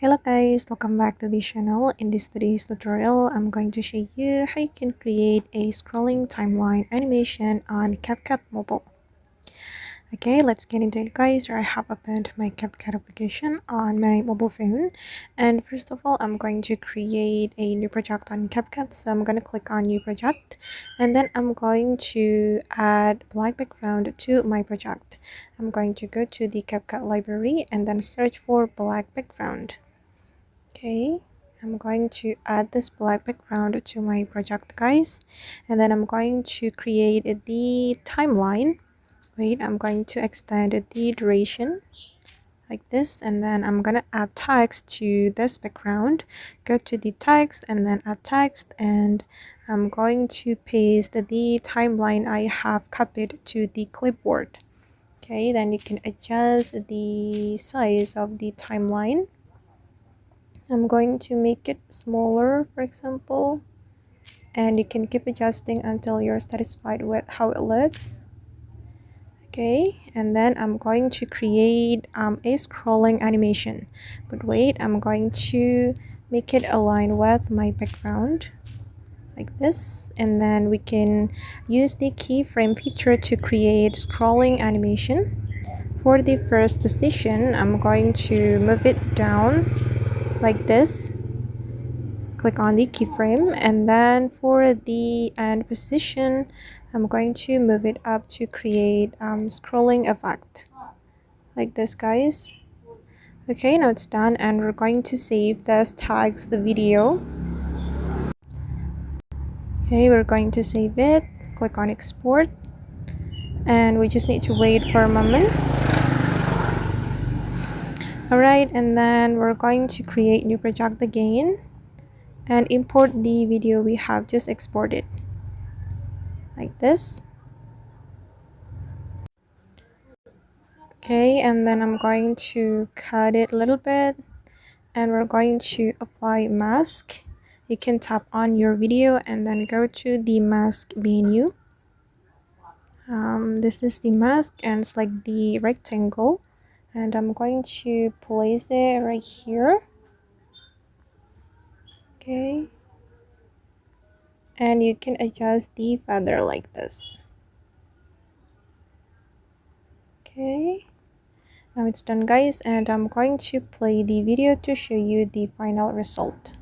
Hello guys, welcome back to the channel. In this today's tutorial, I'm going to show you how you can create a scrolling timeline animation on CapCut mobile. Okay, let's get into it guys. Here I have opened my CapCut application on my mobile phone, and first of all I'm going to create a new project on CapCut. So I'm going to click on new project, and then I'm going to add black background to my project. I'm going to go to the CapCut library and then search for black background. Okay, I'm going to add this black background to my project guys, and then I'm going to create the timeline. Wait, I'm going to extend the duration like this, and then I'm gonna add text to this background. Go to the text and then add text, and I'm going to paste the timeline I have copied to the clipboard. Okay, then you can adjust the size of the timeline. I'm going to make it smaller, for example, and you can keep adjusting until you're satisfied with how it looks. Okay, and then I'm going to create a scrolling animation, but wait, I'm going to make it align with my background like this, and then we can use the keyframe feature to create scrolling animation. For the first position, I'm going to move it down like this. Click on the keyframe, and then for the end position I'm going to move it up to create scrolling effect like this guys. Okay, now it's done, and we're going to save this tags the video. Okay, we're going to save it. Click on export, and we just need to wait for a moment. Alright, and then we're going to create new project again and import the video we have just exported like this. Okay, and then I'm going to cut it a little bit, and we're going to apply mask. You can tap on your video and then go to the mask menu. This is the mask, and it's like the rectangle, and I'm going to place it right here. Okay, and you can adjust the feather like this. Okay, now it's done guys, and I'm going to play the video to show you the final result.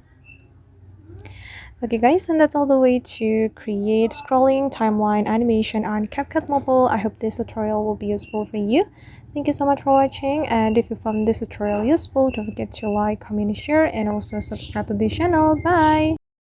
Okay guys, and that's all the way to create scrolling timeline animation on CapCut mobile. I hope this tutorial will be useful for you. Thank you so much for watching, and if you found this tutorial useful, don't forget to like, comment, share, and also subscribe to the channel. Bye!